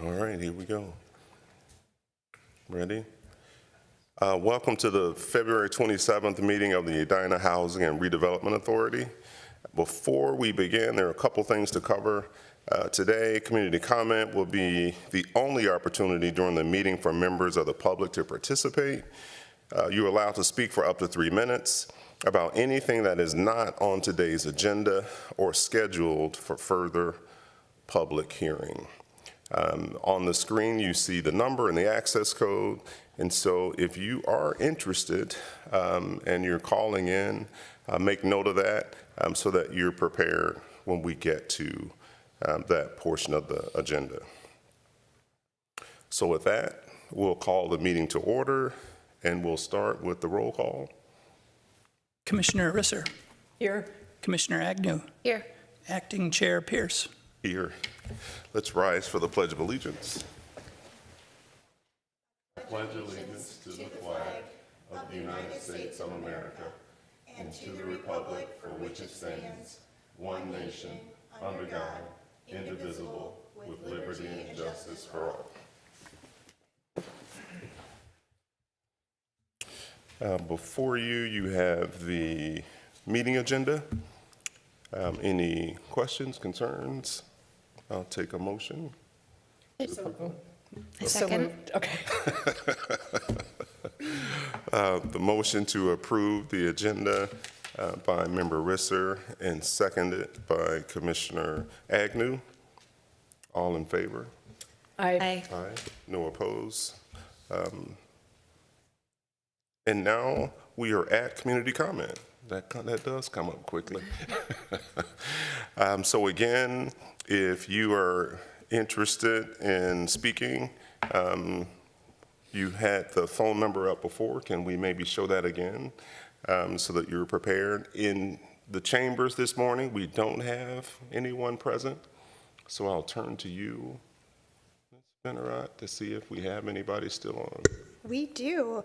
All right, here we go. Ready? Welcome to the February 27th meeting of the Edina Housing and Redevelopment Authority. Before we begin, there are a couple things to cover. Today, community comment will be the only opportunity during the meeting for members of the public to participate. You're allowed to speak for up to 3 minutes about anything that is not on today's agenda or scheduled for further public hearing. On the screen, you see the number and the access code. And so if you are interested and you're calling in, make note of that so that you're prepared when we get to that portion of the agenda. So with that, we'll call the meeting to order and we'll start with the roll call. Commissioner Risser. Here. Commissioner Agnew. Here. Acting Chair Pierce. Here. Let's rise for the Pledge of Allegiance. I pledge allegiance to the flag of the United States of America and to the republic for which it stands, one nation, under God, indivisible, with liberty and justice for all. Before you, you have the meeting agenda. Any questions, concerns? I'll take a motion. Second. Okay. The motion to approve the agenda by Member Risser and seconded by Commissioner Agnew. All in favor? Aye. Aye. No opposed. And now we are at community comment. That does come up quickly. So again, if you are interested in speaking, you had the phone number up before. Can we maybe show that again so that you're prepared? In the chambers this morning, we don't have anyone present. So I'll turn to you, Ms. Benarott, to see if we have anybody still on. We do.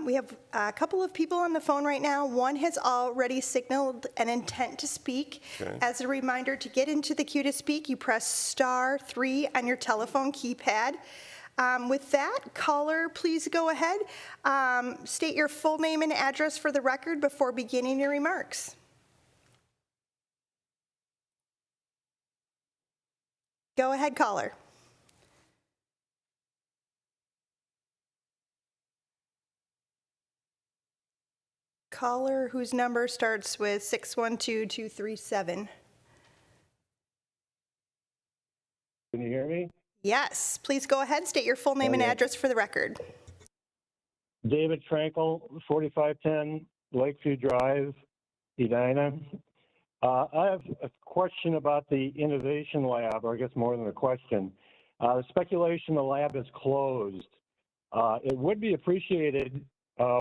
We have a couple of people on the phone right now. One has already signaled an intent to speak. Okay. As a reminder, to get into the queue to speak, you press *3 on your telephone keypad. With that, caller, please go ahead. State your full name and address for the record before beginning your remarks. Go ahead, caller. Caller whose number starts with 612237. Can you hear me? Yes, please go ahead. State your full name and address for the record. David Frankel, 4510 Lakeview Drive, Edina. I have a question about the Innovation Lab, or I guess more than a question. The speculation the lab is closed. It would be appreciated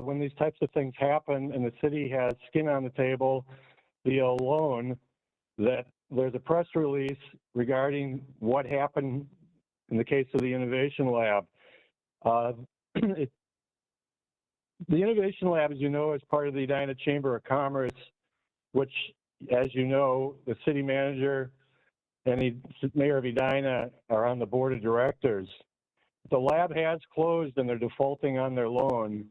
when these types of things happen and the city has skin on the table via a loan, that there's a press release regarding what happened in the case of the Innovation Lab. The Innovation Lab, as you know, is part of the Edina Chamber of Commerce, which, as you know, the city manager and the mayor of Edina are on the board of directors. The lab has closed and they're defaulting on their loan.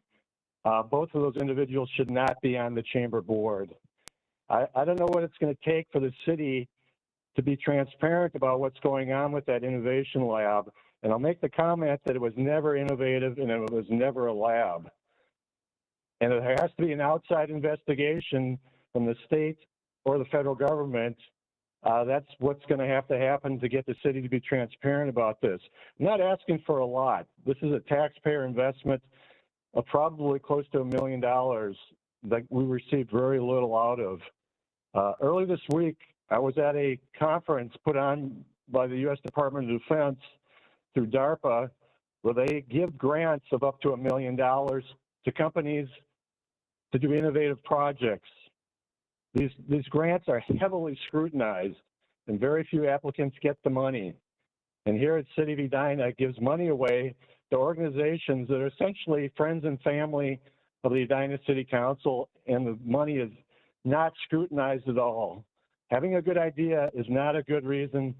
Both of those individuals should not be on the chamber board. I don't know what it's going to take for the city to be transparent about what's going on with that Innovation Lab. And I'll make the comment that it was never innovative and it was never a lab. And there has to be an outside investigation from the state or the federal government. That's what's going to have to happen to get the city to be transparent about this. I'm not asking for a lot. This is a taxpayer investment of probably close to $1 million that we received very little out of. Early this week, I was at a conference put on by the U.S. Department of Defense through DARPA, where they give grants of up to $1 million to companies to do innovative projects. These grants are heavily scrutinized, and very few applicants get the money. And here at City of Edina, it gives money away to organizations that are essentially friends and family of the Edina City Council, and the money is not scrutinized at all. Having a good idea is not a good reason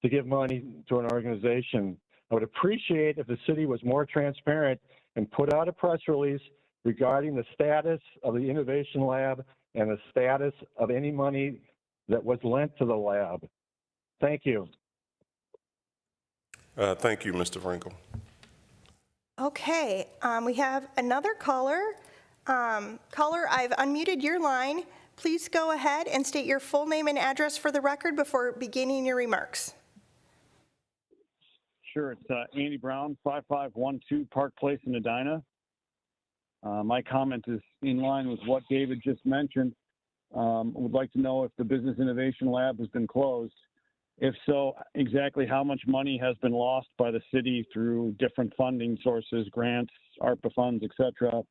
to give money to an organization. I would appreciate if the city was more transparent and put out a press release regarding the status of the Innovation Lab and the status of any money that was lent to the lab. Thank you. Thank you, Mr. Frankel. Okay, we have another caller. Caller, I've unmuted your line. Please go ahead and state your full name and address for the record before beginning your remarks. Sure, it's Andy Brown, 5512 Park Place in Edina. My comment is in line with what David just mentioned. Would like to know if the Business Innovation Lab has been closed. If so, exactly how much money has been lost by the city through different funding sources, grants, ARPA funds, etc.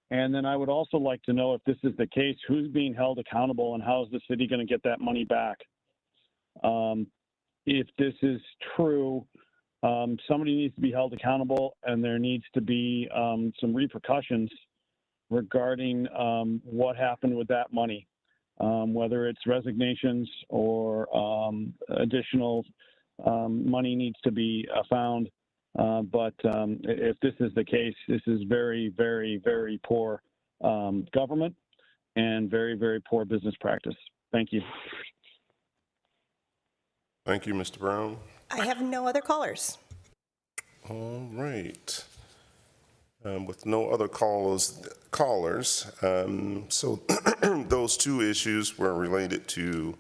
And then I would also like to know if this is the case, who's being held accountable and how is the city going to get that money back? If this is true, somebody needs to be held accountable and there needs to be some repercussions regarding what happened with that money, whether it's resignations or additional money needs to be found. But if this is the case, this is very, very, very poor government and very, very poor business practice. Thank you. Thank you, Mr. Brown. I have no other callers. All right. With no other callers, so those two issues were related to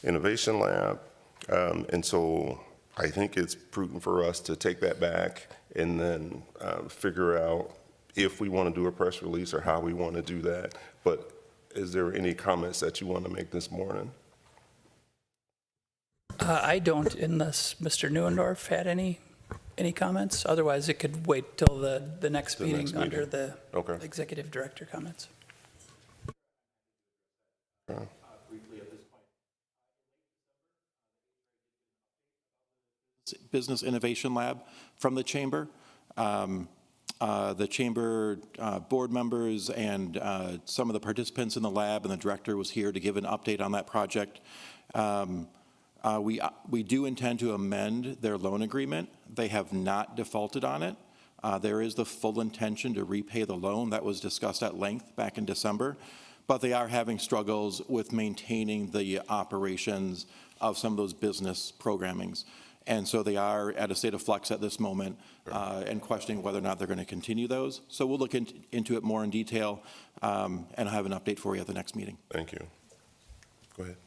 Innovation Lab. And so I think it's prudent for us to take that back and then figure out if we want to do a press release or how we want to do that. But is there any comments that you want to make this morning? I don't, unless Mr. Neuendorf had any comments. Otherwise, it could wait till the next meeting under the Okay. executive director comments. Business Innovation Lab from the Chamber. The Chamber board members and some of the participants in the lab and the director was here to give an update on that project. We do intend to amend their loan agreement. They have not defaulted on it. There is the full intention to repay the loan that was discussed at length back in December, but they are having struggles with maintaining the operations of some of those business programmings. And so they are at a state of flux at this moment and questioning whether or not they're going to continue those. So we'll look into it more in detail and I'll have an update for you at the next meeting. Thank you. Go ahead.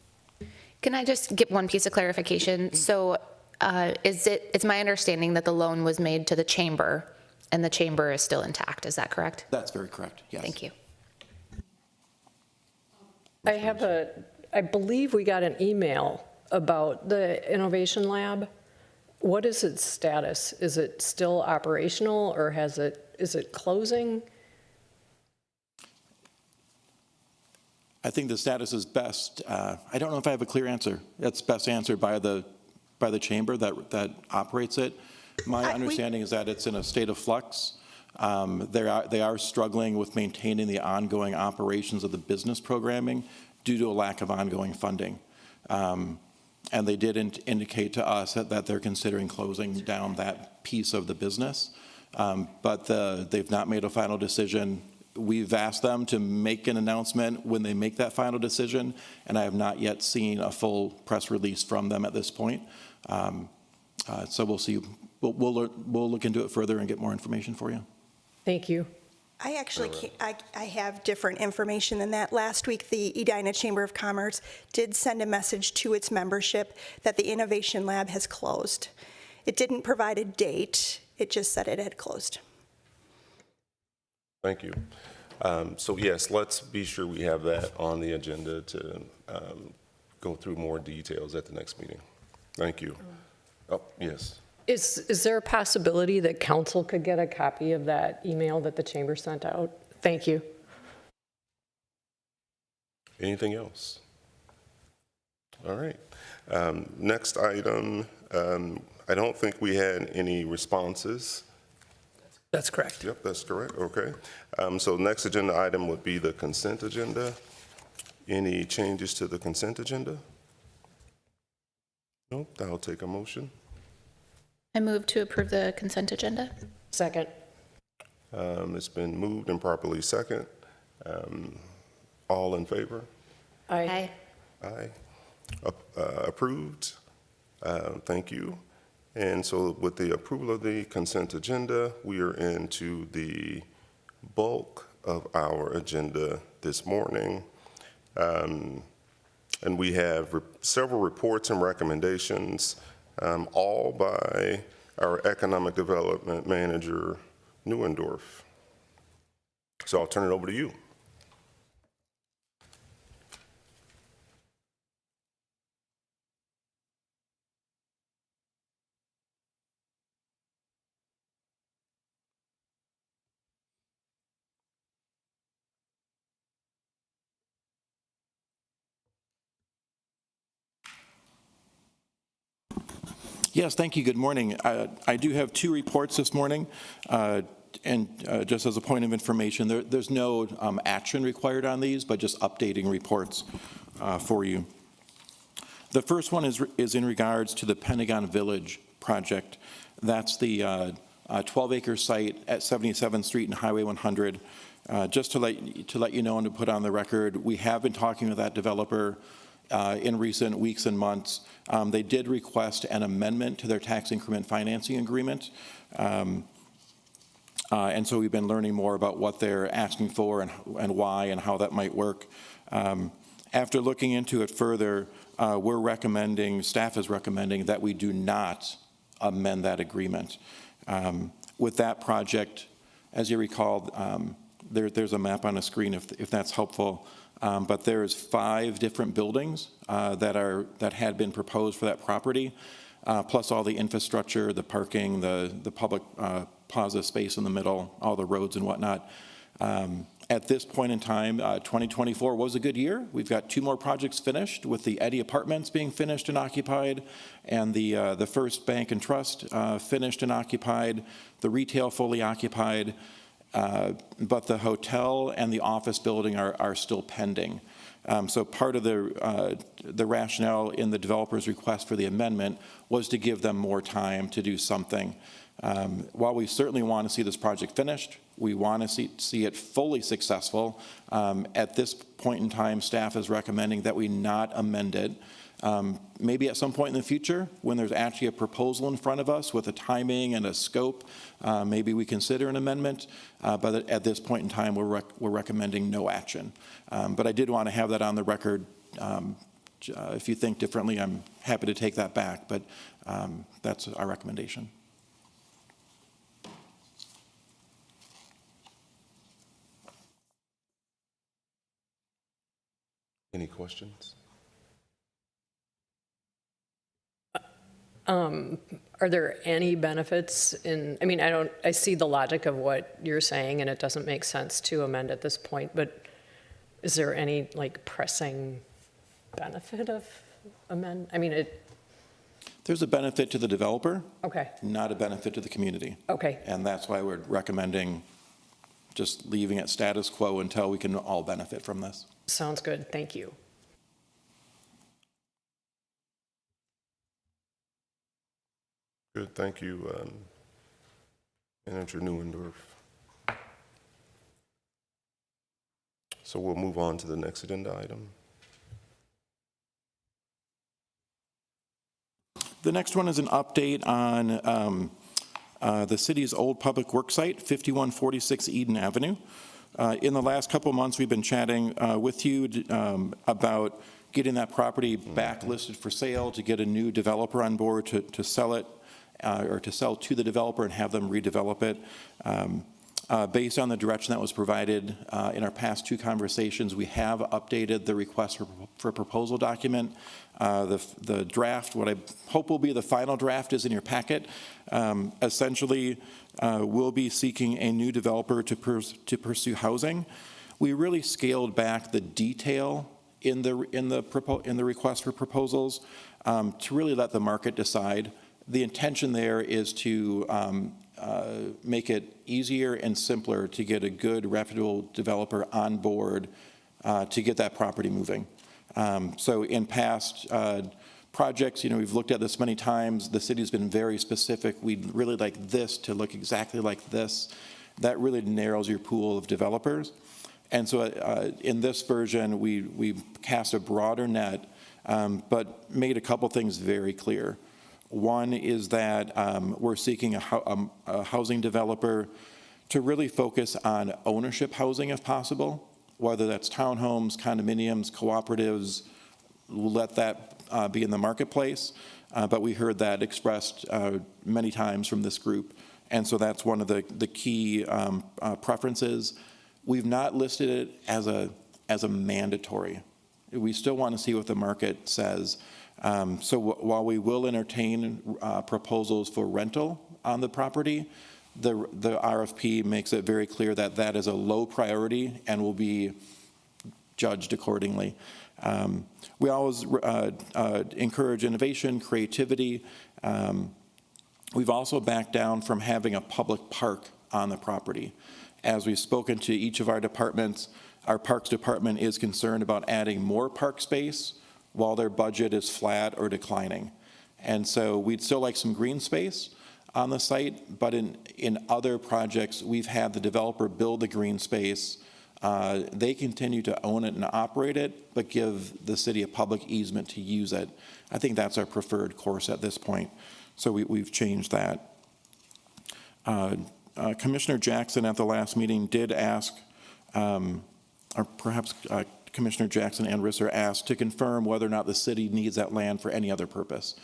Can I just get one piece of clarification? So it's my understanding that the loan was made to the chamber and the chamber is still intact. Is that correct? That's very correct, yes. Thank you. I believe we got an email about the Innovation Lab. What is its status? Is it still operational or is it closing? I think the status is best. I don't know if I have a clear answer. It's best answered by the chamber that operates it. My understanding is that it's in a state of flux. They are struggling with maintaining the ongoing operations of the business programming due to a lack of ongoing funding. And they did indicate to us that they're considering closing down that piece of the business. But they've not made a final decision. We've asked them to make an announcement when they make that final decision, and I have not yet seen a full press release from them at this point. So we'll see. We'll look into it further and get more information for you. Thank you. I actually I have different information than that. Last week, the Edina Chamber of Commerce did send a message to its membership that the Innovation Lab has closed. It didn't provide a date. It just said it had closed. Thank you. So yes, let's be sure we have that on the agenda to go through more details at the next meeting. Thank you. Oh, yes. Is there a possibility that council could get a copy of that email that the chamber sent out? Thank you. Anything else? All right. Next item, I don't think we had any responses. That's correct. Yep, that's correct. Okay. So next agenda item would be the consent agenda. Any changes to the consent agenda? Nope, I'll take a motion. I move to approve the consent agenda. Second. It's been moved and properly second. All in favor? Aye. Aye. Approved. Thank you. And so with the approval of the consent agenda, we are into the bulk of our agenda this morning. And we have several reports and recommendations, all by our Economic Development Manager, Neuendorf. So I'll turn it over to you. Yes, thank you. Good morning. I do have two reports this morning. And just as a point of information, there's no action required on these, but just updating reports for you. The first one is in regards to the Pentagon Village project. That's the 12-acre site at 77th Street and Highway 100. Just to let you know and to put on the record, we have been talking with that developer in recent weeks and months. They did request an amendment to their tax increment financing agreement. And so we've been learning more about what they're asking for and why and how that might work. After looking into it further, staff is recommending that we do not amend that agreement. With that project, as you recall, there's a map on the screen if that's helpful. But there's 5 different buildings that had been proposed for that property, plus all the infrastructure, the parking, the public plaza space in the middle, all the roads and whatnot. At this point in time, 2024 was a good year. We've got 2 more projects finished, with the Eddy Apartments being finished and occupied, and the First Bank and Trust finished and occupied, the retail fully occupied. But the hotel and the office building are still pending. So part of the rationale in the developer's request for the amendment was to give them more time to do something. While we certainly want to see this project finished, we want to see it fully successful. At this point in time, staff is recommending that we not amend it. Maybe at some point in the future, when there's actually a proposal in front of us with a timing and a scope, maybe we consider an amendment. But at this point in time, we're recommending no action. But I did want to have that on the record. If you think differently, I'm happy to take that back. But that's our recommendation. Any questions? Are there any benefits I see the logic of what you're saying, and it doesn't make sense to amend at this point, but is there any pressing benefit of amend? There's a benefit to the developer, Okay. not a benefit to the community. Okay. And that's why we're recommending just leaving it status quo until we can all benefit from this. Sounds good. Thank you. Good, thank you, Manager Neuendorf. So we'll move on to the next agenda item. The next one is an update on the city's old public work site, 5146 Eden Avenue. In the last couple of months, we've been chatting with you about getting that property back listed for sale, to get a new developer on board to sell it, or to sell to the developer and have them redevelop it. Based on the direction that was provided in our past 2 conversations, we have updated the request for proposal document. The draft, what I hope will be the final draft, is in your packet. Essentially, we'll be seeking a new developer to pursue housing. We really scaled back the detail in the request for proposals to really let the market decide. The intention there is to make it easier and simpler to get a good, reputable developer on board to get that property moving. So in past projects, we've looked at this many times. The city's been very specific. We'd really like this to look exactly like this. That really narrows your pool of developers. And so in this version, we cast a broader net, but made a couple things very clear. One is that we're seeking a housing developer to really focus on ownership housing if possible, whether that's townhomes, condominiums, cooperatives, let that be in the marketplace. But we heard that expressed many times from this group. And so that's one of the key preferences. We've not listed it as a mandatory. We still want to see what the market says. So while we will entertain proposals for rental on the property, the RFP makes it very clear that that is a low priority and will be judged accordingly. We always encourage innovation, creativity. We've also backed down from having a public park on the property. As we've spoken to each of our departments, our Parks Department is concerned about adding more park space while their budget is flat or declining. And so we'd still like some green space on the site, but in other projects, we've had the developer build the green space. They continue to own it and operate it, but give the city a public easement to use it. I think that's our preferred course at this point. So we've changed that. Commissioner Jackson at the last meeting did ask, or perhaps Commissioner Jackson and Risser asked to confirm whether or not the city needs that land for any other purpose.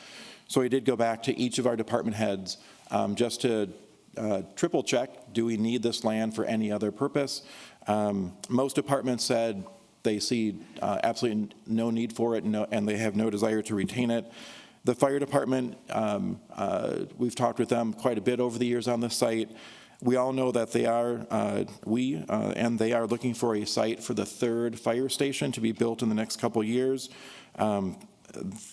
So we did go back to each of our department heads just to triple check, do we need this land for any other purpose? Most departments said they see absolutely no need for it and they have no desire to retain it. The fire department, we've talked with them quite a bit over the years on the site. We all know that they are, and they are looking for a site for the third fire station to be built in the next couple years.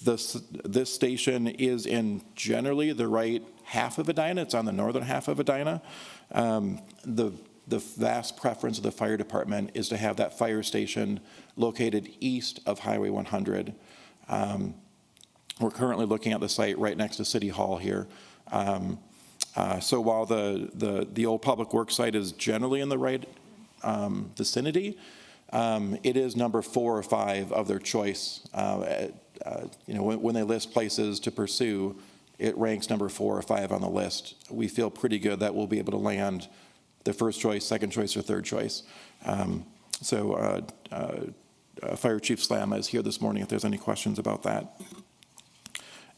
This station is in generally the right half of Edina. It's on the northern half of Edina. The vast preference of the fire department is to have that fire station located east of Highway 100. We're currently looking at the site right next to City Hall here. So while the old public works site is generally in the right vicinity, it is number 4 or 5 of their choice. When they list places to pursue, it ranks number 4 or 5 on the list. We feel pretty good that we'll be able to land the first choice, second choice, or third choice. Fire Chief Slama is here this morning if there's any questions about that.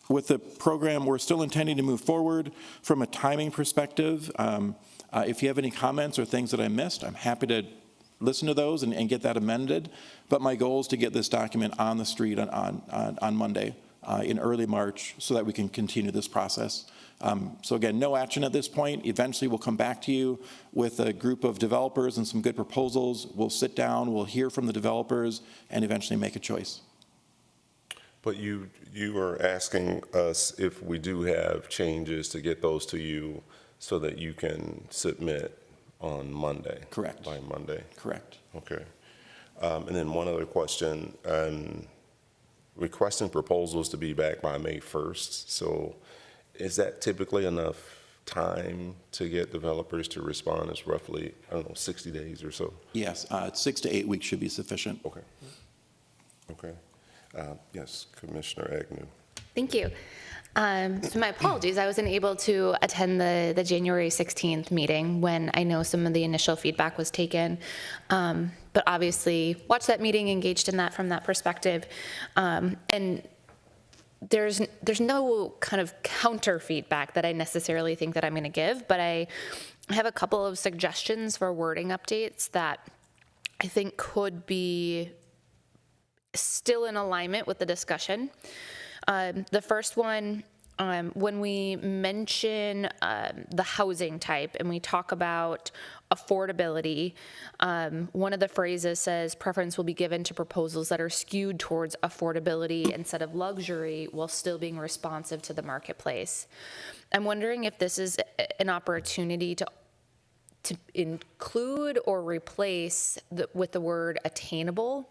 With the program, we're still intending to move forward from a timing perspective. If you have any comments or things that I missed, I'm happy to listen to those and get that amended. But my goal is to get this document on the street on Monday in early March so that we can continue this process. So again, no action at this point. Eventually, we'll come back to you with a group of developers and some good proposals. We'll sit down, we'll hear from the developers, and eventually make a choice. But you are asking us if we do have changes to get those to you so that you can submit on Monday? Correct. By Monday? Correct. Okay. And then one other question. Requesting proposals to be back by May 1st. So is that typically enough time to get developers to respond? It's roughly, 60 days or so? Yes, 6 to 8 weeks should be sufficient. Okay. Okay. Yes, Commissioner Agnew. Thank you. So my apologies, I wasn't able to attend the January 16th meeting when I know some of the initial feedback was taken. But obviously watched that meeting, engaged in that from that perspective. And there's no kind of counter feedback that I necessarily think that I'm going to give, but I have a couple of suggestions for wording updates that I think could be still in alignment with the discussion. The first one, when we mention the housing type and we talk about affordability, one of the phrases says preference will be given to proposals that are skewed towards affordability instead of luxury while still being responsive to the marketplace. I'm wondering if this is an opportunity to include or replace with the word attainable.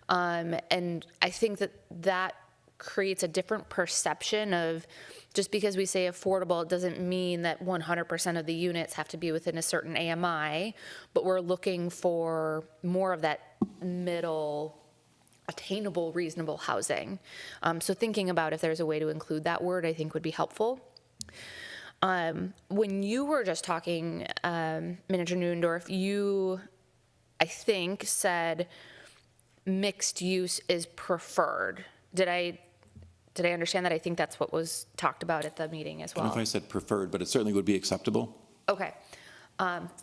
And I think that creates a different perception of, just because we say affordable, it doesn't mean that 100% of the units have to be within a certain AMI, but we're looking for more of that middle, attainable, reasonable housing. So thinking about if there's a way to include that word, I think would be helpful. When you were just talking, Manager Neuendorf, you, I think, said mixed use is preferred. Did I understand that? I think that's what was talked about at the meeting as I don't know well. if I said preferred, but it certainly would be acceptable. Okay.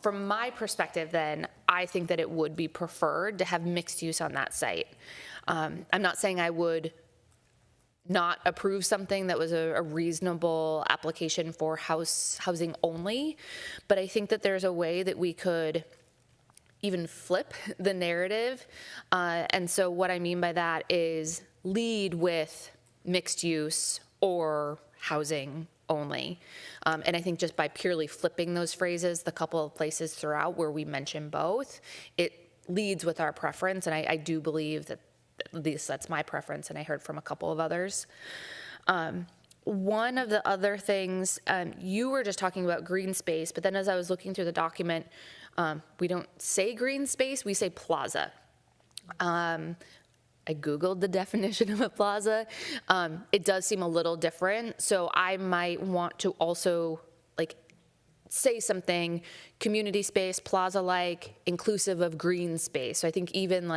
From my perspective, then, I think that it would be preferred to have mixed use on that site. I'm not saying I would not approve something that was a reasonable application for housing only, but I think that there's a way that we could even flip the narrative. And so what I mean by that is lead with mixed use or housing only. And I think just by purely flipping those phrases, the couple of places throughout where we mention both, it leads with our preference. And I do believe that at least that's my preference, and I heard from a couple of others. One of the other things, you were just talking about green space, but then as I was looking through the document, we don't say green space, we say plaza. I Googled the definition of a plaza. It does seem a little different, so I might want to also say something, community space, plaza-like, inclusive of green space. So I think even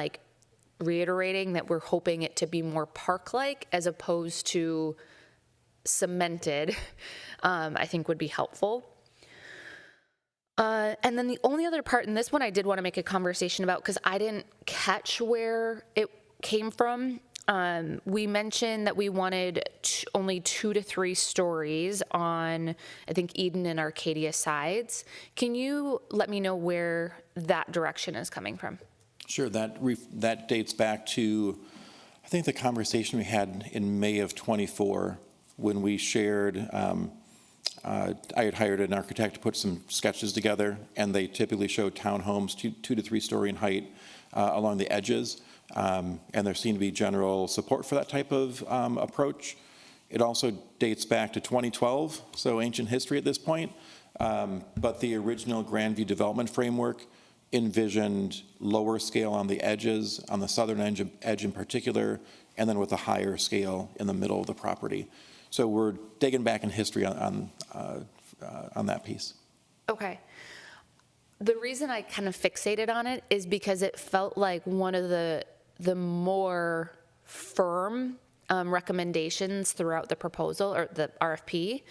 reiterating that we're hoping it to be more park-like as opposed to cemented, I think would be helpful. And then the only other part in this one I did want to make a conversation about, because I didn't catch where it came from. We mentioned that we wanted only 2 to 3 stories on, I think, Eden and Arcadia sides. Can you let me know where that direction is coming from? Sure, that dates back to, I think, the conversation we had in May of '24 when we shared, I had hired an architect to put some sketches together, and they typically show townhomes 2 to 3 story in height along the edges, and there seemed to be general support for that type of approach. It also dates back to 2012, so ancient history at this point, but the original Grandview development framework envisioned lower scale on the edges, on the southern edge in particular, and then with a higher scale in the middle of the property. So we're digging back in history on that piece. Okay. The reason I kind of fixated on it is because it felt like one of the more firm recommendations throughout the proposal or the RFP.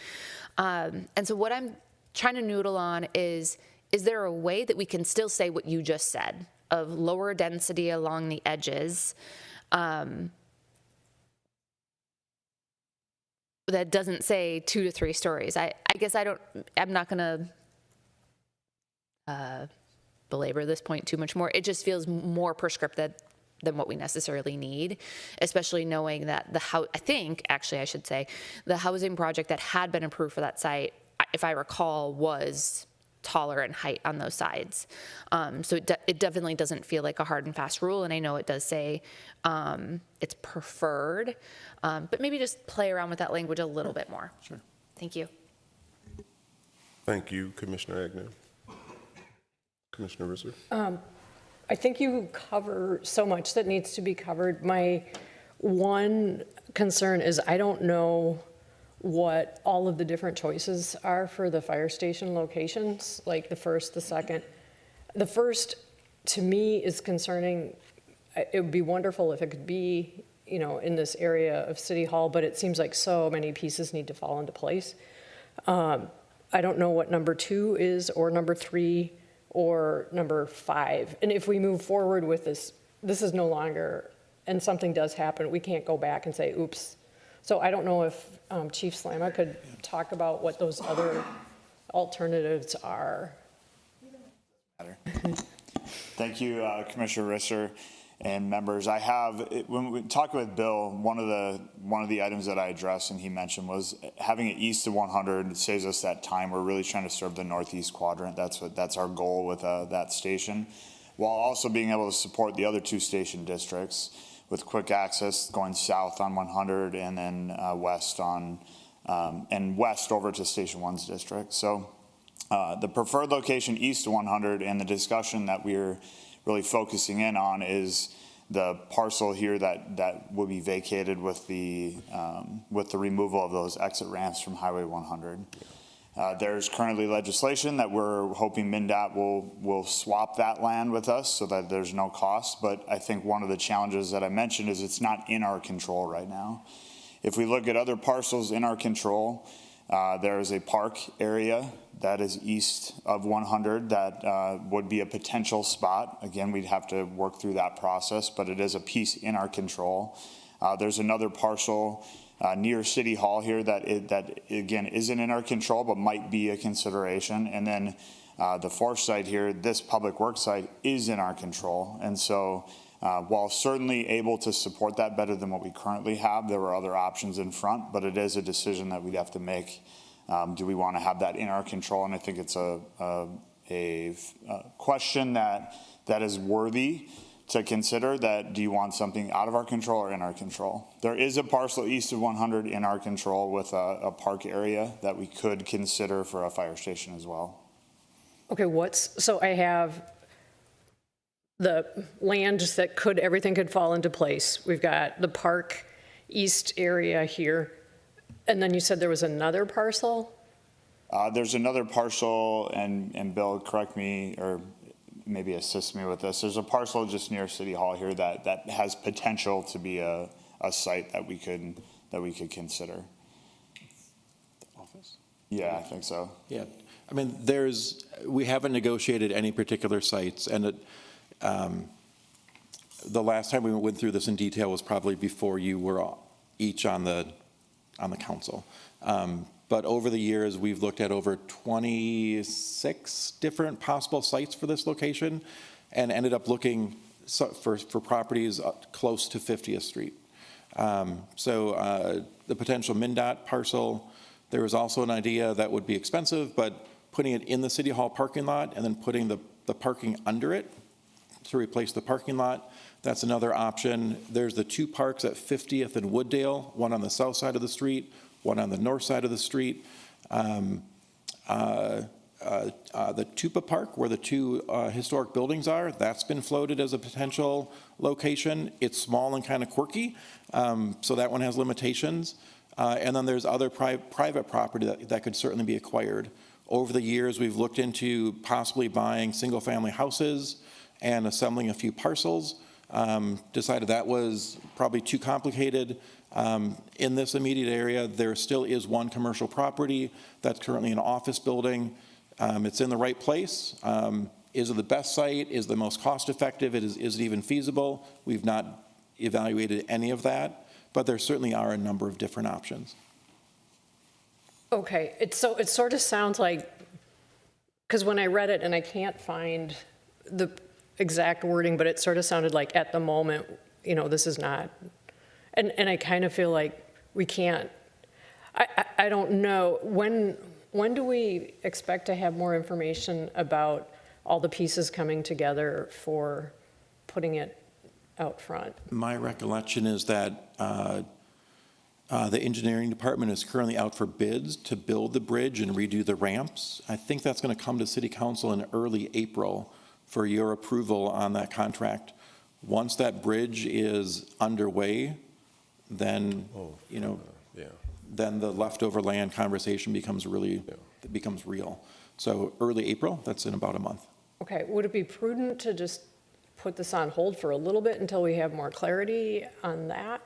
And so what I'm trying to noodle on is there a way that we can still say what you just said of lower density along the edges that doesn't say 2 to 3 stories? I guess I'm not going to belabor this point too much more. It just feels more prescriptive than what we necessarily need, especially knowing that I should say, the housing project that had been approved for that site, if I recall, was taller in height on those sides. So it definitely doesn't feel like a hard and fast rule, and I know it does say it's preferred, but maybe just play around with that language a little bit more. Sure. Thank you. Thank you, Commissioner Agnew. Commissioner Risser? I think you cover so much that needs to be covered. My one concern is I don't know what all of the different choices are for the fire station locations, like the first, the second. The first, to me, is concerning. It would be wonderful if it could be, in this area of City Hall, but it seems like so many pieces need to fall into place. I don't know what number 2 is, or number 3, or number 5. And if we move forward with this is no longer, and something does happen, we can't go back and say, oops. So I don't know if Chief Slama could talk about what those other alternatives are. Thank you, Commissioner Risser and members. When we talked with Bill, one of the items that I addressed and he mentioned was having it east of 100 saves us that time. We're really trying to serve the northeast quadrant. That's our goal with that station, while also being able to support the other 2 station districts. with quick access going south on 100 and then west over to Station 1's district. So the preferred location east of 100, and the discussion that we're really focusing in on is the parcel here that will be vacated with the removal of those exit ramps from Highway 100. There's currently legislation that we're hoping MnDOT will swap that land with us so that there's no cost. But I think one of the challenges that I mentioned is it's not in our control right now. If we look at other parcels in our control, there is a park area that is east of 100 that would be a potential spot. Again, we'd have to work through that process, but it is a piece in our control. There's another parcel near City Hall here that again isn't in our control, but might be a consideration. And then the fourth site here, this public works site, is in our control. And so while certainly able to support that better than what we currently have, there were other options in front, but it is a decision that we'd have to make. Do we want to have that in our control? And I think it's a question that is worthy to consider. That do you want something out of our control or in our control? There is a parcel east of 100 in our control with a park area that we could consider for a fire station as well. Okay, so I have the land that everything could fall into place. We've got the park east area here. And then you said there was another parcel? There's another parcel, and Bill, correct me or maybe assist me with this. There's a parcel just near City Hall here that has potential to be a site that we could consider. The office? Yeah, I think so. Yeah, I mean, we haven't negotiated any particular sites, and the last time we went through this in detail was probably before you were each on the council. But over the years, we've looked at over 26 different possible sites for this location and ended up looking for properties close to 50th Street. So the potential MnDOT parcel, there was also an idea that would be expensive, but putting it in the City Hall parking lot and then putting the parking under it to replace the parking lot, that's another option. There's the two parks at 50th and Wooddale, one on the south side of the street, one on the north side of the street. The Tupa Park, where the two historic buildings are, that's been floated as a potential location. It's small and kind of quirky, so that one has limitations. And then there's other private property that could certainly be acquired. Over the years, we've looked into possibly buying single-family houses and assembling a few parcels. Decided that was probably too complicated. In this immediate area, there still is one commercial property that's currently an office building. It's in the right place. Is it the best site? Is it the most cost-effective? Is it even feasible? We've not evaluated any of that, but there certainly are a number of different options. Okay, it sort of sounds like, because when I read it, and I can't find the exact wording, but it sort of sounded like at the moment, this is not, and I kind of feel like we can't, I don't know, when do we expect to have more information about all the pieces coming together for putting it out front? My recollection is that the engineering department is currently out for bids to build the bridge and redo the ramps. I think that's going to come to City Council in early April for your approval on that contract. Once that bridge is underway, then, then the leftover land conversation becomes real. So early April, that's in about a month. Okay, would it be prudent to just put this on hold for a little bit until we have more clarity on that?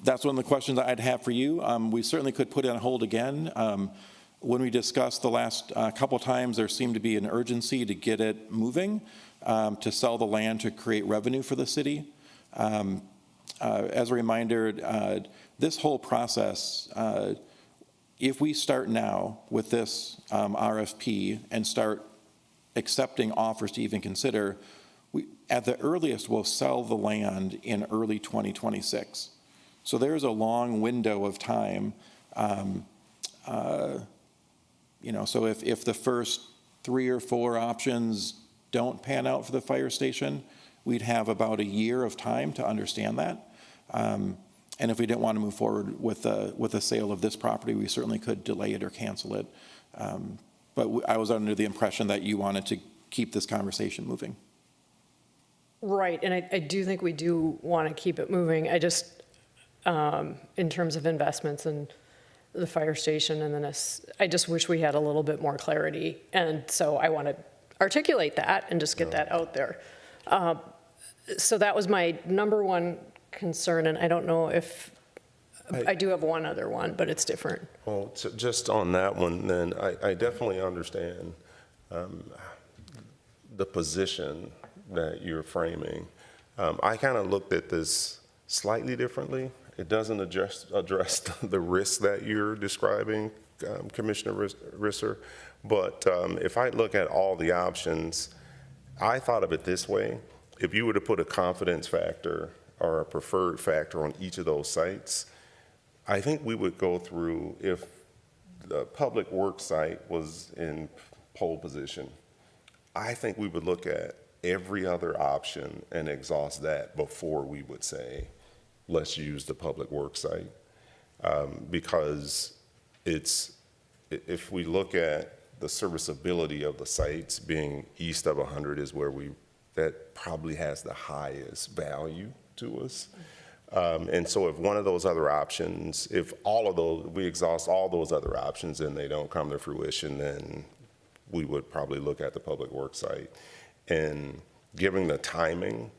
That's one of the questions I'd have for you. We certainly could put it on hold again. When we discussed the last couple times, there seemed to be an urgency to get it moving, to sell the land to create revenue for the city. As a reminder, this whole process, if we start now with this RFP and start accepting offers to even consider, at the earliest, we'll sell the land in early 2026. So there's a long window of time. So if the first 3 or 4 options don't pan out for the fire station, we'd have about a year of time to understand that. And if we didn't want to move forward with the sale of this property, we certainly could delay it or cancel it. But I was under the impression that you wanted to keep this conversation moving. Right, and I do think we do want to keep it moving. I just, in terms of investments in the fire station and then I just wish we had a little bit more clarity. And so I want to articulate that and just get that out there. So that was my number one concern, and I don't know if, I do have one other one, but it's different. Well, just on that one, then, I definitely understand the position that you're framing. I kind of looked at this slightly differently. It doesn't address the risk that you're describing, Commissioner Risser, but if I look at all the options, I thought of it this way. If you were to put a confidence factor or a preferred factor on each of those sites, I think we would go through, if the public works site was in pole position, I think we would look at every other option and exhaust that before we would say, let's use the public works site. Because if we look at the serviceability of the sites being east of 100 is where that probably has the highest value to us. And so if one of those other options, if all of those, we exhaust all those other options and they don't come to fruition, then we would probably look at the public works site. And given the timing,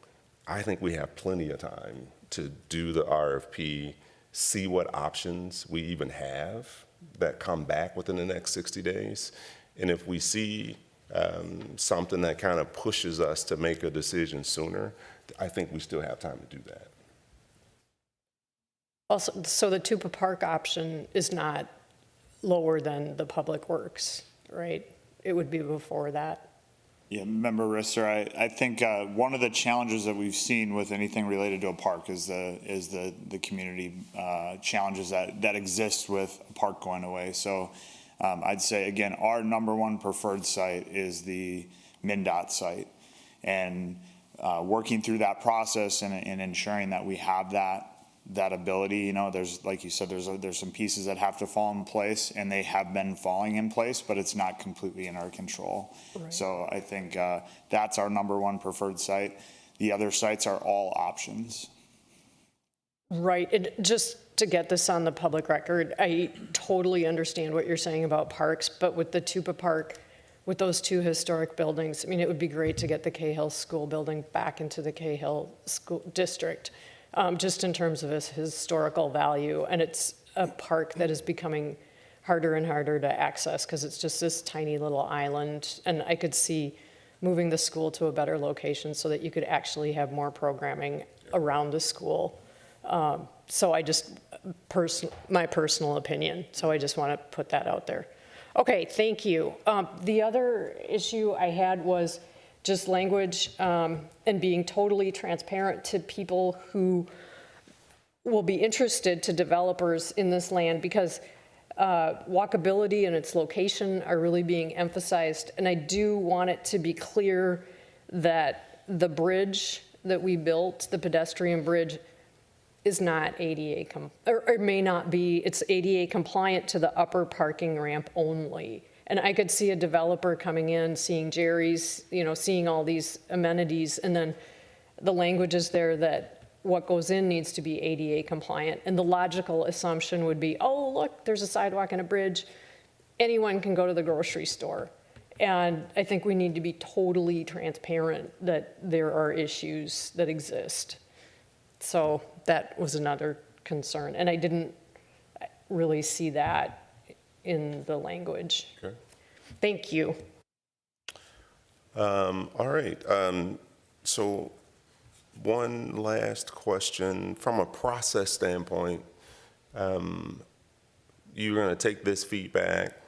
I think we have plenty of time to do the RFP, see what options we even have that come back within the next 60 days. And if we see something that kind of pushes us to make a decision sooner, I think we still have time to do that. Also, so the Tupa Park option is not lower than the public works, right? It would be before that. Yeah, Member Risser, I think one of the challenges that we've seen with anything related to a park is the community challenges that exist with a park going away. So I'd say, again, our number one preferred site is the MnDOT site. And working through that process and ensuring that we have that ability, you know, there's, like you said, there's some pieces that have to fall in place, and they have been falling in place, but it's not completely in our control. Right. So I think that's our number one preferred site. The other sites are all options. Right. Just to get this on the public record, I totally understand what you're saying about parks, but with the Tupa Park, with those two historic buildings, I mean, it would be great to get the Cahill School building back into the Cahill School District. Just in terms of its historical value. And it's a park that is becoming harder and harder to access because it's just this tiny little island. And I could see moving the school to a better location so that you could actually have more programming around the school. So I just, my personal opinion. So I just want to put that out there. Okay, thank you. The other issue I had was just language and being totally transparent to people who will be interested, to developers in this land, because walkability and its location are really being emphasized. And I do want it to be clear that the bridge that we built, the pedestrian bridge, is not ADA, or may not be, it's ADA compliant to the upper parking ramp only. And I could see a developer coming in, seeing Jerry's, you know, seeing all these amenities, and then the language is there that what goes in needs to be ADA compliant. And the logical assumption would be, oh, look, there's a sidewalk and a bridge. Anyone can go to the grocery store. And I think we need to be totally transparent that there are issues that exist. So that was another concern. And I didn't really see that in the language. Okay. Thank you. All right. So one last question. From a process standpoint, you're going to take this feedback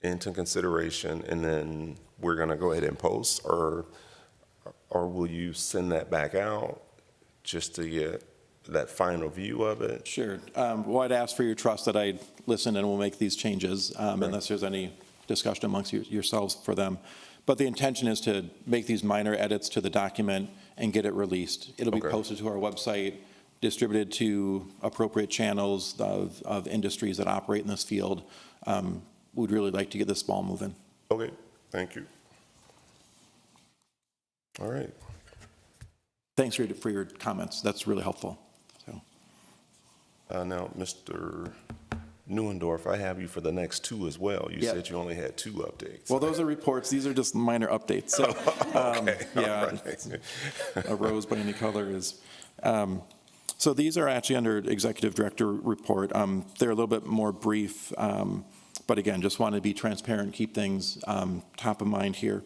into consideration, and then we're going to go ahead and post, or will you send that back out just to get that final view of it? Sure. Well, I'd ask for your trust that I'd listen and we'll make these changes unless there's any discussion amongst yourselves for them. But the intention is to make these minor edits to the document and get it released. It'll be Okay. posted to our website, distributed to appropriate channels of industries that operate in this field. We'd really like to get this ball moving. Okay, thank you. All right. Thanks for your comments. That's really helpful. So, Now, Mr. Neuendorf, I have you for the next two as well. You Yeah. said you only had two updates. well, those are reports. These are just minor updates. So, yeah, All right. a rose by any color is. So these are actually under Executive Director report. They're a little bit more brief, but again, just want to be transparent, keep things top of mind here.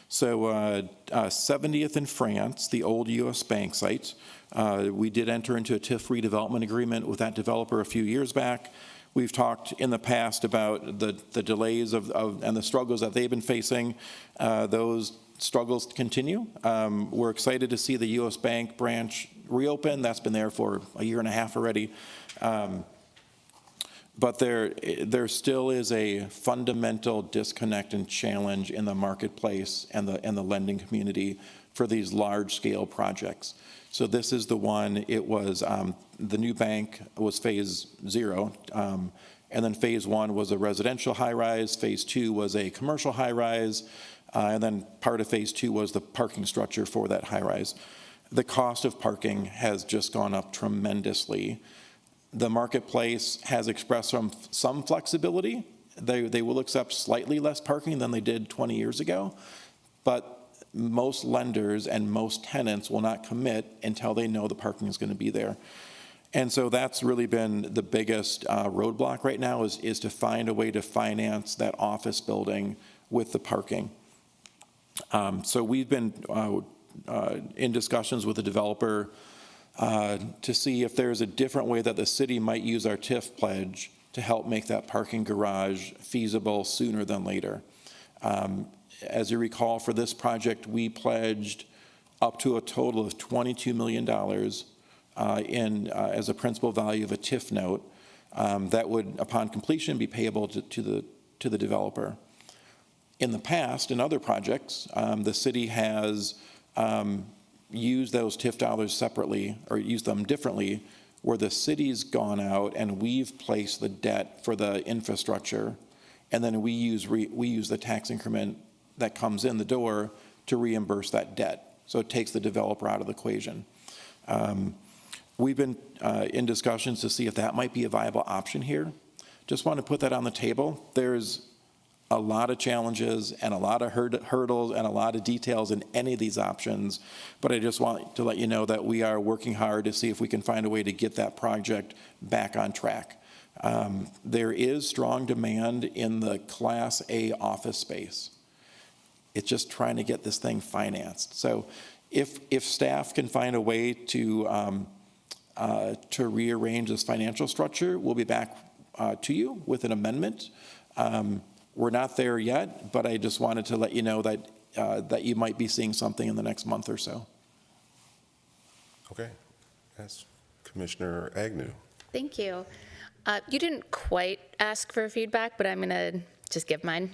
So 70th in France, the old US Bank site, we did enter into a TIF redevelopment agreement with that developer a few years back. We've talked in the past about the delays and the struggles that they've been facing. Those struggles continue. We're excited to see the US Bank branch reopen. That's been there for a year and a half already. But there still is a fundamental disconnect and challenge in the marketplace and the lending community for these large-scale projects. So this is the one. It was the new bank was phase 0, and then phase 1 was a residential high-rise. Phase 2 was a commercial high-rise, and then part of phase 2 was the parking structure for that high-rise. The cost of parking has just gone up tremendously. The marketplace has expressed some flexibility. They will accept slightly less parking than they did 20 years ago, but most lenders and most tenants will not commit until they know the parking is going to be there. And so that's really been the biggest roadblock right now is to find a way to finance that office building with the parking. So we've been in discussions with the developer to see if there's a different way that the city might use our TIF pledge to help make that parking garage feasible sooner than later. As you recall, for this project, we pledged up to a total of $22 million as a principal value of a TIF note that would, upon completion, be payable to the developer. In the past, in other projects, the city has use those TIF dollars separately or use them differently, where the city's gone out and we've placed the debt for the infrastructure, and then we use the tax increment that comes in the door to reimburse that debt. So it takes the developer out of the equation. We've been in discussions to see if that might be a viable option here. Just want to put that on the table. There's a lot of challenges and a lot of hurdles and a lot of details in any of these options, but I just want to let you know that we are working hard to see if we can find a way to get that project back on track. There is strong demand in the Class A office space. It's just trying to get this thing financed. So if staff can find a way to rearrange this financial structure, we'll be back to you with an amendment. We're not there yet, but I just wanted to let you know that that you might be seeing something in the next month or so. Okay. That's Commissioner Agnew. Thank you. You didn't quite ask for feedback, but I'm going to just give mine.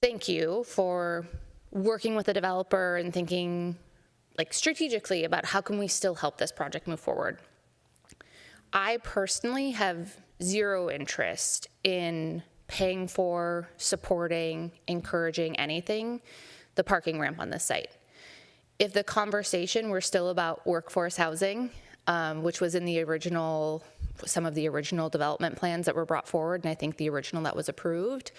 Thank you for working with the developer and thinking like strategically about how can we still help this project move forward. I personally have zero interest in paying for, supporting, encouraging anything, the parking ramp on this site. If the conversation were still about workforce housing, which was in the original, some of the original development plans that were brought forward, and I think the original that was approved,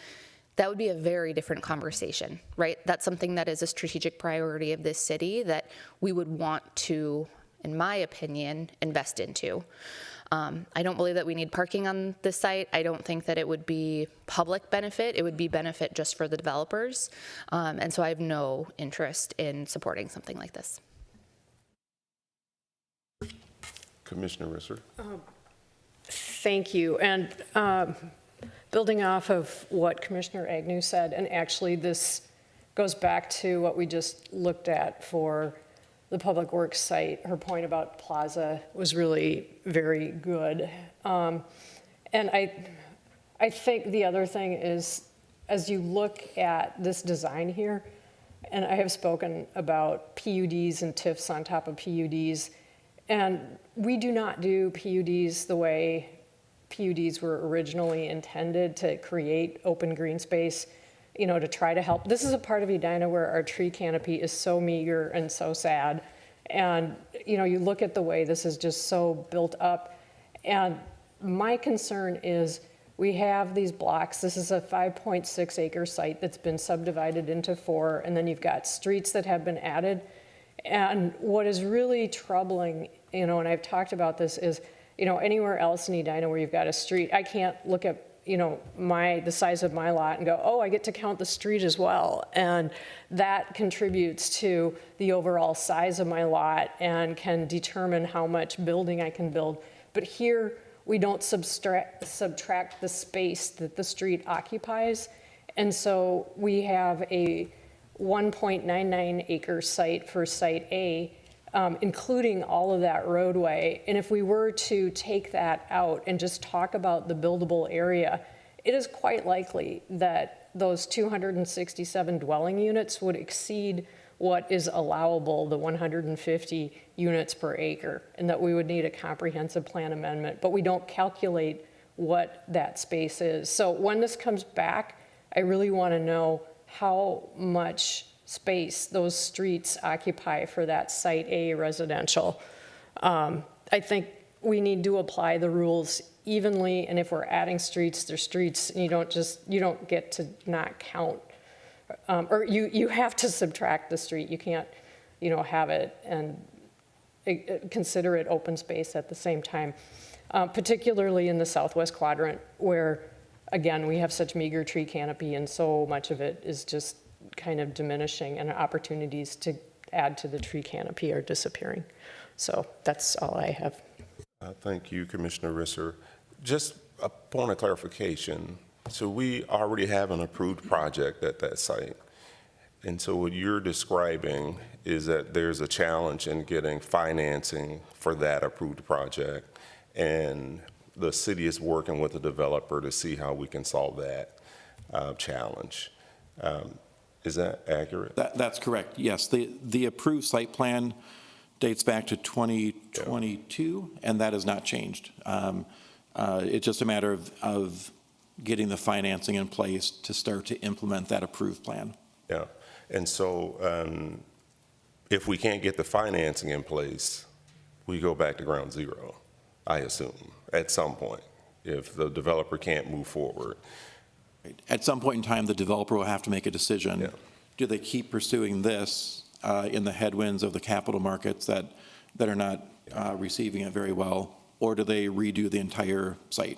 that would be a very different conversation, right? That's something that is a strategic priority of this city that we would want to, in my opinion, invest into. I don't believe that we need parking on this site. I don't think that it would be public benefit. It would be benefit just for the developers. And so I have no interest in supporting something like this. Commissioner Risser. Thank you. And building off of what Commissioner Agnew said, and actually this goes back to what we just looked at for the Public Works site. Her point about Plaza was really very good. And I think the other thing is, as you look at this design here, and I have spoken about PUDs and TIFs on top of PUDs, and we do not do PUDs the way PUDs were originally intended, to create open green space, you know, to try to help. This is a part of Edina where our tree canopy is so meager and so sad. And, you know, you look at the way this is just so built up. And my concern is we have these blocks. This is a 5.6 acre site that's been subdivided into 4, and then you've got streets that have been added. And what is really troubling, you know, and I've talked about this, is, you know, anywhere else in Edina where you've got a street, I can't look at, you know, the size of my lot and go, oh, I get to count the street as well. And that contributes to the overall size of my lot and can determine how much building I can build. But here, we don't subtract the space that the street occupies. And so we have a 1.99 acre site for Site A, including all of that roadway. And if we were to take that out and just talk about the buildable area, it is quite likely that those 267 dwelling units would exceed what is allowable, the 150 units per acre, and that we would need a comprehensive plan amendment. But we don't calculate what that space is. So when this comes back, I really want to know how much space those streets occupy for that Site A residential. I think we need to apply the rules evenly, and if we're adding streets, they're streets, and you don't get to not count, or you have to subtract the street. You can't, you know, have it and consider it open space at the same time, particularly in the southwest quadrant where, again, we have such meager tree canopy and so much of it is just kind of diminishing, and opportunities to add to the tree canopy are disappearing. So that's all I have. Thank you, Commissioner Risser. Just a point of clarification. So we already have an approved project at that site. And so what you're describing is that there's a challenge in getting financing for that approved project. And the city is working with the developer to see how we can solve that challenge. Is that accurate? That's correct, yes. The approved site plan dates back to 2022, and that has not changed. It's just a matter of getting the financing in place to start to implement that approved plan. Yeah, and so if we can't get the financing in place, we go back to ground zero, I assume, at some point, if the developer can't move forward. At some point in time, the developer will have to make a decision. Yeah. Do they keep pursuing this in the headwinds of the capital markets that are not receiving it very well, or do they redo the entire site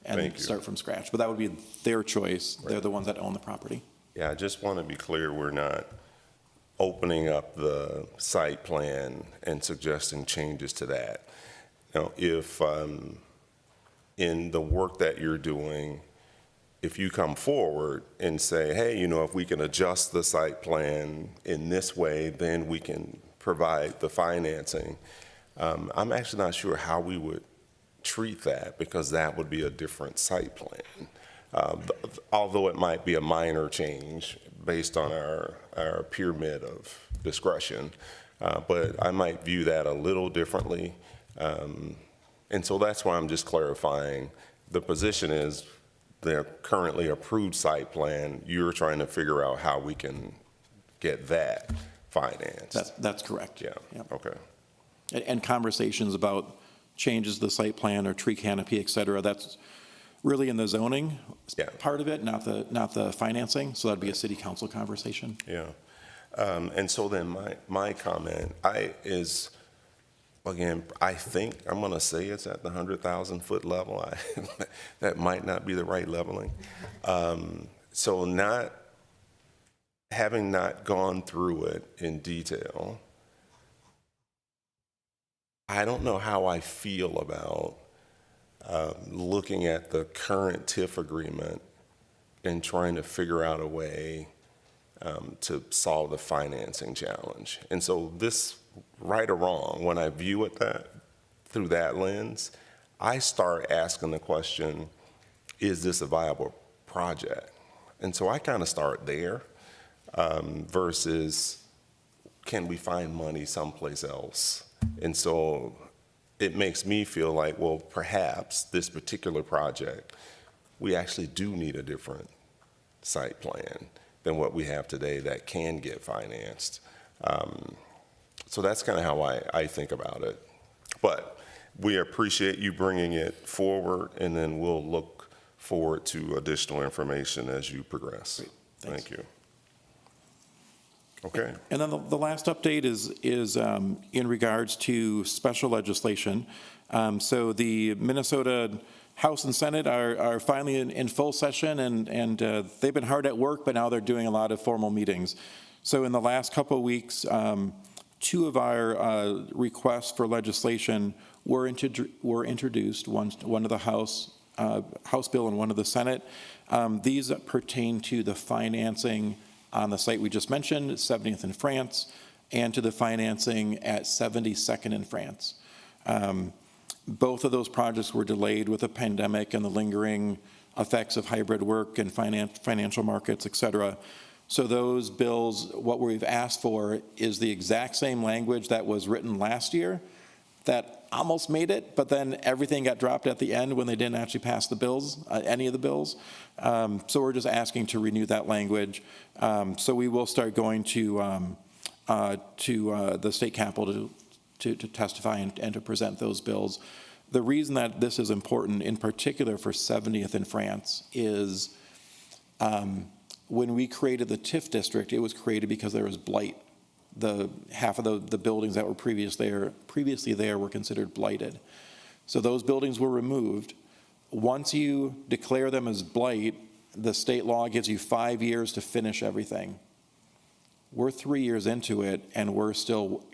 and start from scratch? But that would be their choice. Right. They're the ones that own the property. Yeah, I just want to be clear, we're not opening up the site plan and suggesting changes to that. You know, if in the work that you're doing, if you come forward and say, hey, you know, if we can adjust the site plan in this way, then we can provide the financing. I'm actually not sure how we would treat that, because that would be a different site plan. Although it might be a minor change based on our pyramid of discretion, but I might view that a little differently. And so that's why I'm just clarifying. The position is the currently approved site plan, you're trying to figure out how we can get that financed. That's correct. Yeah, Yep. okay. And conversations about changes to the site plan or tree canopy, et cetera, that's really in the zoning part of it, not the financing. So that'd be a city council conversation. Yeah. And so then my comment is, again, I think I'm going to say it's at the 100,000 foot level. That might not be the right leveling. So having not gone through it in detail, I don't know how I feel about looking at the current TIF agreement and trying to figure out a way to solve the financing challenge. And so this, right or wrong, when I view it through that lens, I start asking the question, is this a viable project? And so I kind of start there. versus can we find money someplace else? And so it makes me feel like, well, perhaps this particular project, we actually do need a different site plan than what we have today that can get financed. So that's kind of how I think about it. But we appreciate you bringing it forward, and then we'll look forward to additional information as you progress. Thank you. Okay. And then the last update is in regards to special legislation. So the Minnesota House and Senate are finally in full session, and they've been hard at work, but now they're doing a lot of formal meetings. So in the last couple of weeks, two of our requests for legislation were introduced, one of the House bill and one of the Senate. These pertain to the financing on the site we just mentioned, 70th in France, and to the financing at 72nd in France. Both of those projects were delayed with the pandemic and the lingering effects of hybrid work and financial markets, et cetera. So those bills, what we've asked for is the exact same language that was written last year that almost made it, but then everything got dropped at the end when they didn't actually pass the bills, any of the bills. So we're just asking to renew that language. So we will start going to the state capitol to testify and to present those bills. The reason that this is important, in particular for 70th in France, is when we created the TIF district, it was created because there was blight. Half of the buildings that were previously there were considered blighted. So those buildings were removed. Once you declare them as blight, the state law gives you 5 years to finish everything. We're 3 years into it, and we're still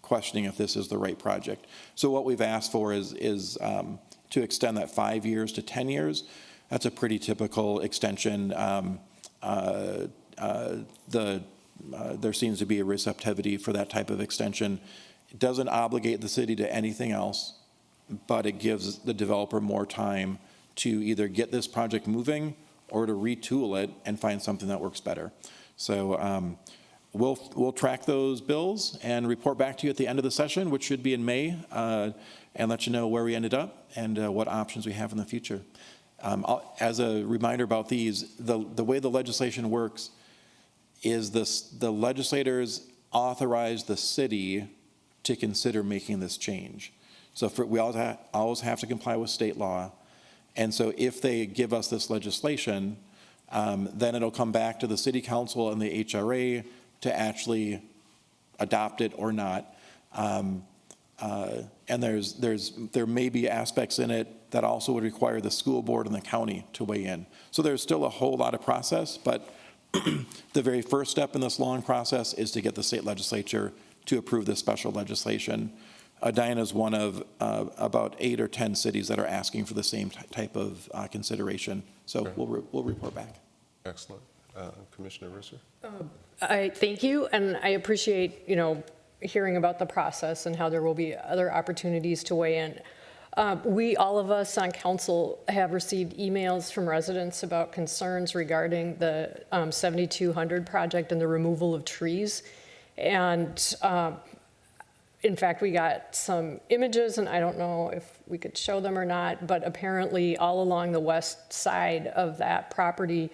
questioning if this is the right project. So what we've asked for is to extend that 5 years to 10 years. That's a pretty typical extension. There seems to be a receptivity for that type of extension. It doesn't obligate the city to anything else, but it gives the developer more time to either get this project moving or to retool it and find something that works better. So we'll track those bills and report back to you at the end of the session, which should be in May, and let you know where we ended up and what options we have in the future. As a reminder about these, the way the legislation works is the legislators authorize the city to consider making this change. So we always have to comply with state law. And so if they give us this legislation, then it'll come back to the city council and the HRA to actually adopt it or not. And there may be aspects in it that also would require the school board and the county to weigh in. So there's still a whole lot of process, but the very first step in this long process is to get the state legislature to approve this special legislation. Edina is one of about 8 or 10 cities that are asking for the same type of consideration. So okay. We'll report back. Excellent. Commissioner Risser? I thank you, and I appreciate, hearing about the process and how there will be other opportunities to weigh in. All of us on council have received emails from residents about concerns regarding the 7200 project and the removal of trees. And in fact, we got some images, and I don't know if we could show them or not, but apparently all along the west side of that property,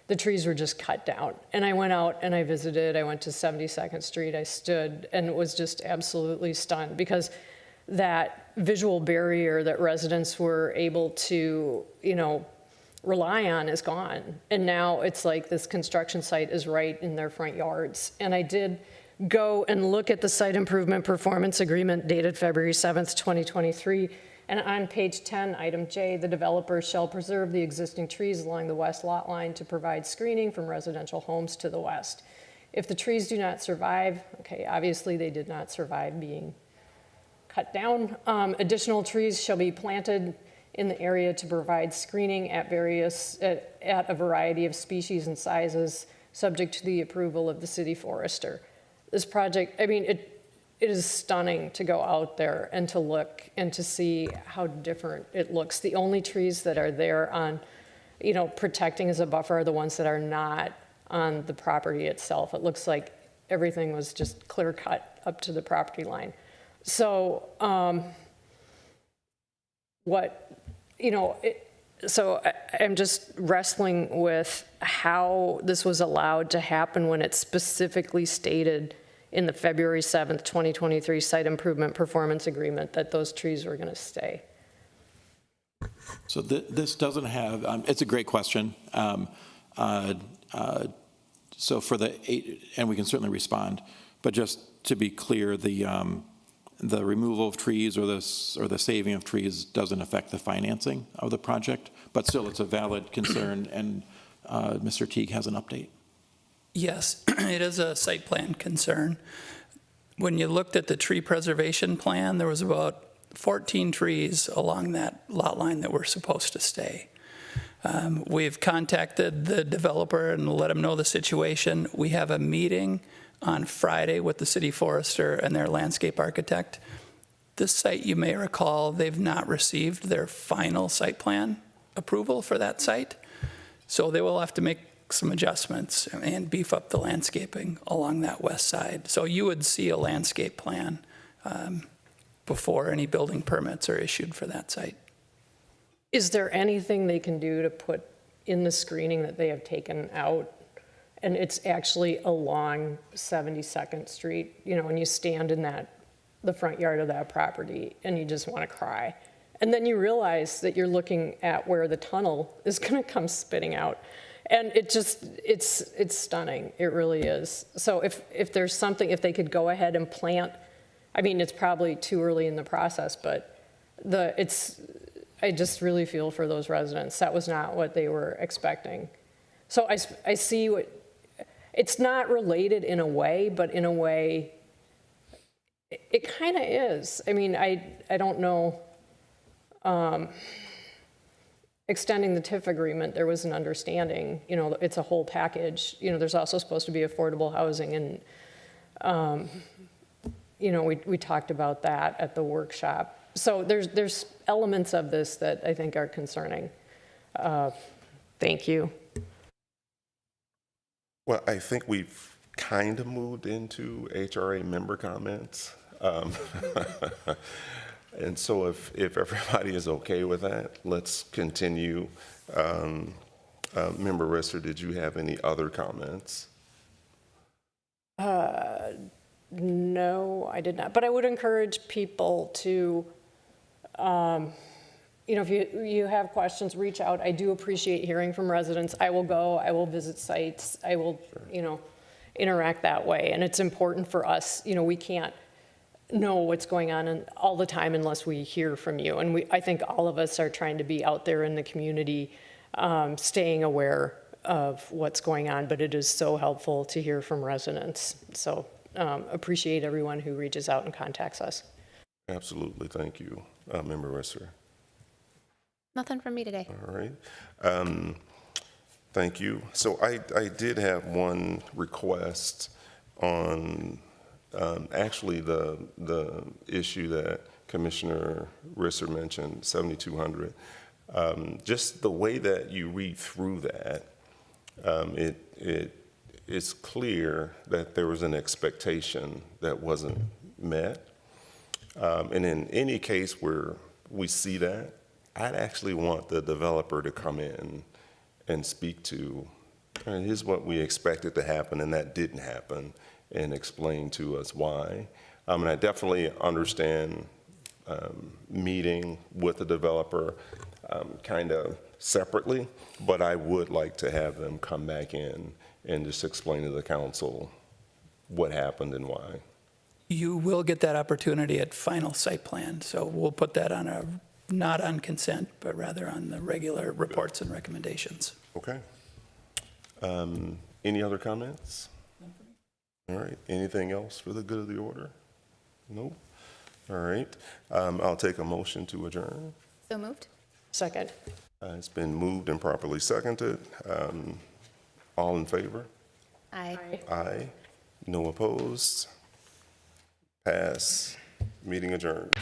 the trees were just cut down. And I went out and I visited. I went to 72nd Street. I stood and was just absolutely stunned because that visual barrier that residents were able to, rely on is gone. And now it's like this construction site is right in their front yards. And I did go and look at the site improvement performance agreement dated February 7th, 2023. And on page 10, item J, the developer shall preserve the existing trees along the west lot line to provide screening from residential homes to the west. If the trees do not survive, okay, obviously they did not survive being cut down. Additional trees shall be planted in the area to provide screening at a variety of species and sizes, subject to the approval of the city forester. This project, it is stunning to go out there and to look and to see how different it looks. The only trees that are there on, protecting as a buffer are the ones that are not on the property itself. It looks like everything was just clear cut up to the property line. So I'm just wrestling with how this was allowed to happen when it's specifically stated in the February 7th, 2023 Site Improvement Performance Agreement that those trees were going to stay. So this doesn't have, it's a great question. So for the 8, and we can certainly respond, but just to be clear, the removal of trees or the saving of trees doesn't affect the financing of the project, but still it's a valid concern, and Mr. Teague has an update. Yes, it is a site plan concern. When you looked at the tree preservation plan, there was about 14 trees along that lot line that were supposed to stay. We've contacted the developer and let him know the situation. We have a meeting on Friday with the city forester and their landscape architect. This site, you may recall, they've not received their final site plan approval for that site. So they will have to make some adjustments and beef up the landscaping along that west side. So you would see a landscape plan before any building permits are issued for that site. Is there anything they can do to put in the screening that they have taken out? And it's actually along 72nd Street, you know, when you stand in the front yard of that property and you just want to cry. And then you realize that you're looking at where the tunnel is going to come spitting out. And it's stunning. It really is. So if there's something, if they could go ahead and plant, I mean, it's probably too early in the process, but I just really feel for those residents. That was not what they were expecting. So I see it's not related in a way, but in a way, it kind of is. I mean, I don't know. Extending the TIF agreement, there was an understanding, you know, it's a whole package. You know, there's also supposed to be affordable housing, and, you know, we talked about that at the workshop. So there's elements of this that I think are concerning. Thank you. Well, I think we've kind of moved into HRA member comments. And so if everybody is okay with that, let's continue. Member Risser, did you have any other comments? No, I did not. But I would encourage people to, you know, if you have questions, reach out. I do appreciate hearing from residents. I will go, I will visit sites, I will, you know, interact that way. And it's important for us, you know, we can't know what's going on all the time unless we hear from you. And I think all of us are trying to be out there in the community, staying aware of what's going on, but it is so helpful to hear from residents. So appreciate everyone who reaches out and contacts us. Absolutely, thank you, Member Risser. Nothing from me today. All right, thank you. So I did have one request on actually the issue that Commissioner Risser mentioned, 7200. Just the way that you read through that, it's clear that there was an expectation that wasn't met. And in any case where we see that, I'd actually want the developer to come in and speak to, here's what we expected to happen and that didn't happen, and explain to us why. And I definitely understand meeting with the developer kind of separately, but I would like to have them come back in and just explain to the council what happened and why. You will get that opportunity at final site plan, so we'll put that on not on consent, but rather on the regular reports and recommendations. Okay. Any other comments? All right, anything else for the good of the order? Nope. All right, I'll take a motion to adjourn. So moved. Second. It's been moved and properly seconded. All in favor? Aye. Aye. No opposed? Pass. Meeting adjourned.